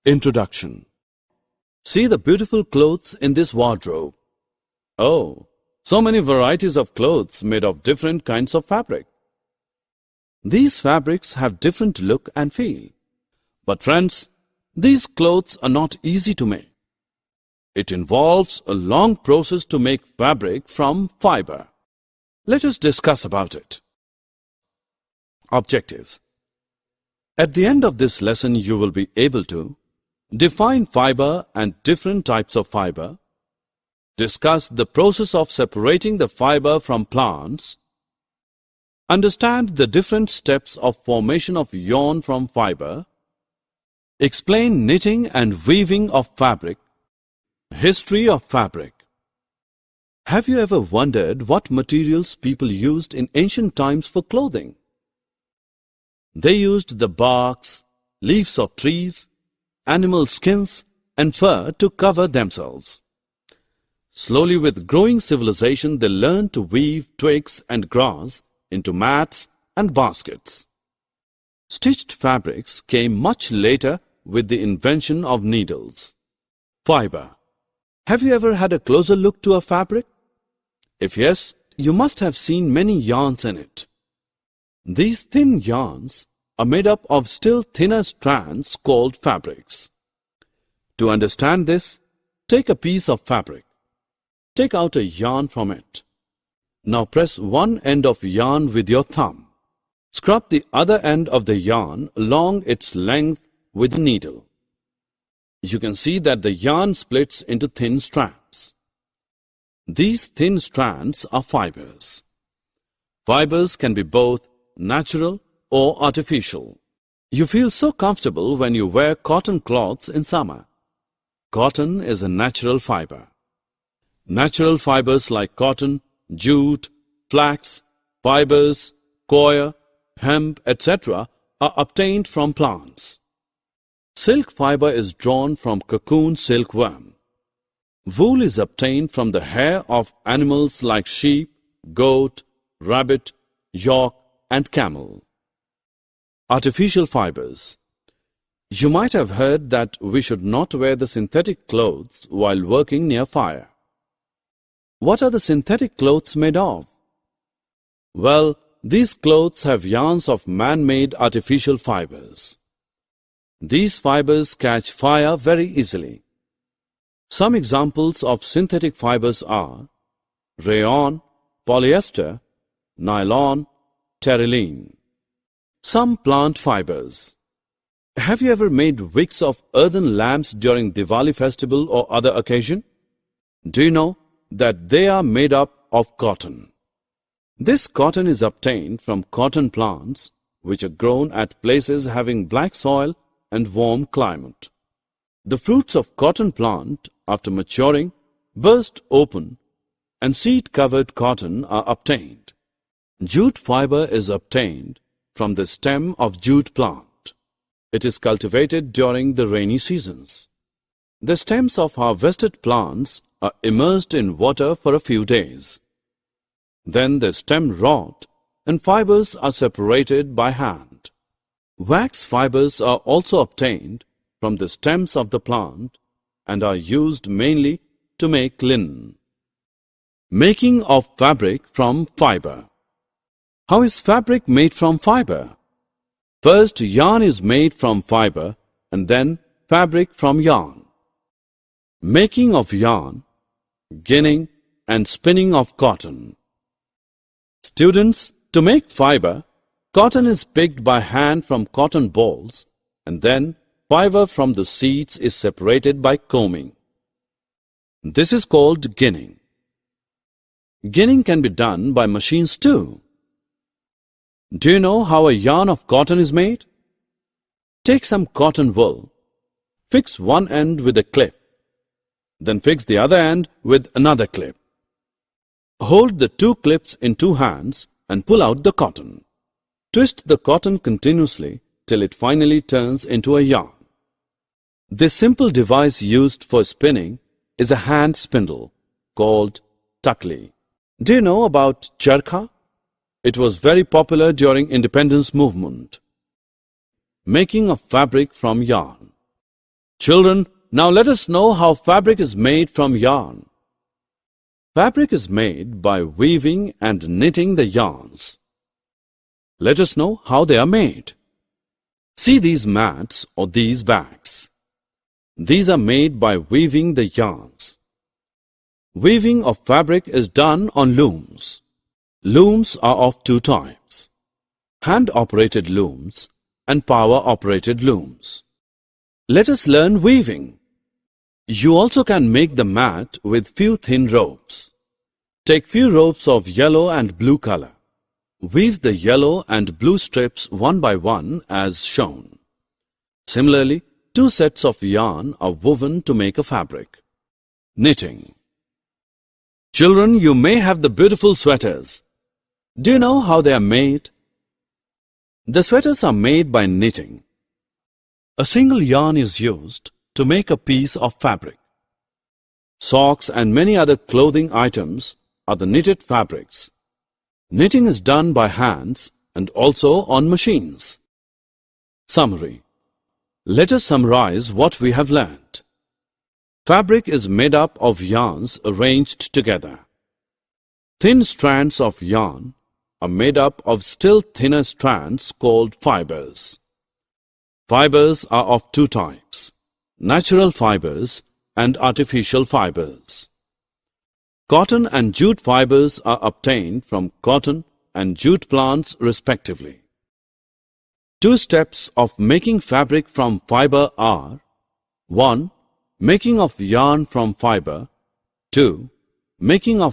Introduction. See the beautiful clothes in this wardrobe. Oh, so many varieties of clothes made of different kinds of fabric. These fabrics have different look and feel. But friends, these clothes are not easy to make. It involves a long process to make fabric from fiber. Let us discuss about it. Objectives. At the end of this lesson, you will be able to define fiber and different types of fiber, discuss the process of separating the fiber from plants, understand the different steps of formation of yarn from fiber, explain knitting and weaving of fabric, history of fabric. Have you ever wondered what materials people used in ancient times for clothing? They used the barks, leaves of trees, animal skins and fur to cover themselves. Slowly, with growing civilization, they learned to weave twigs and grass into mats and baskets. Stitched fabrics came much later with the invention of needles. Fiber. Have you ever had a closer look to a fabric? If yes, you must have seen many yarns in it. These thin yarns are made up of still thinner strands called fabrics. To understand this, take a piece of fabric. Take out a yarn from it. Now press one end of yarn with your thumb. Scrub the other end of the yarn along its length with a needle. You can see that the yarn splits into thin strands. These thin strands are fibers. Fibers can be both natural or artificial. You feel so comfortable when you wear cotton cloths in summer. Cotton is a natural fiber. Natural fibers like cotton, jute, flax, fibers, coir, hemp, etc. are obtained from plants. Silk fiber is drawn from cocoon silkworm. Wool is obtained from the hair of animals like sheep, goat, rabbit, yak, and camel. Artificial fibers. You might have heard that we should not wear the synthetic clothes while working near fire. What are the synthetic clothes made of? Well, these clothes have yarns of man-made artificial fibers. These fibers catch fire very easily. Some examples of synthetic fibers are rayon, polyester, nylon, terylene. Some plant fibers. Have you ever made wicks of earthen lamps during Diwali festival or other occasion? Do you know that they are made up of cotton? This cotton is obtained from cotton plants which are grown at places having black soil and warm climate. The fruits of cotton plant, after maturing, burst open and seed-covered cotton are obtained. Jute fiber is obtained from the stem of jute plant. It is cultivated during the rainy seasons. The stems of harvested plants are immersed in water for a few days. Then the stem rot and fibers are separated by hand. Wax fibers are also obtained from the stems of the plant and are used mainly to make linen. Making of fabric from fiber. How is fabric made from fiber? First, yarn is made from fiber and then fabric from yarn. Making of yarn, ginning and spinning of cotton. Students, to make fiber, cotton is picked by hand from cotton balls and then fiber from the seeds is separated by combing. This is called ginning. Ginning can be done by machines too. Do you know how a yarn of cotton is made? Take some cotton wool, fix one end with a clip, then fix the other end with another clip. Hold the two clips in two hands and pull out the cotton. Twist the cotton continuously till it finally turns into a yarn. This simple device used for spinning is a hand spindle called takli. Do you know about charkha? It was very popular during independence movement. Making of fabric from yarn. Children, now let us know how fabric is made from yarn. Fabric is made by weaving and knitting the yarns. Let us know how they are made. See these mats or these bags. These are made by weaving the yarns. Weaving of fabric is done on looms. Looms are of two types: hand-operated looms and power-operated looms. Let us learn weaving. You also can make the mat with few thin ropes. Take few ropes of yellow and blue color. Weave the yellow and blue strips one by one as shown. Similarly, two sets of yarn are woven to make a fabric. Knitting. Children, you may have the beautiful sweaters. Do you know how they are made? The sweaters are made by knitting. A single yarn is used to make a piece of fabric. Socks and many other clothing items are the knitted fabrics. Knitting is done by hands and also on machines. Summary. Let us summarize what we have learnt. Fabric is made up of yarns arranged together. Thin strands of yarn are made up of still thinner strands called fibers. Fibers are of two types: natural fibers and artificial fibers. Cotton and jute fibers are obtained from cotton and jute plants respectively. Two steps of making fabric from fiber are: 1. Making of yarn from fiber. 2. Making of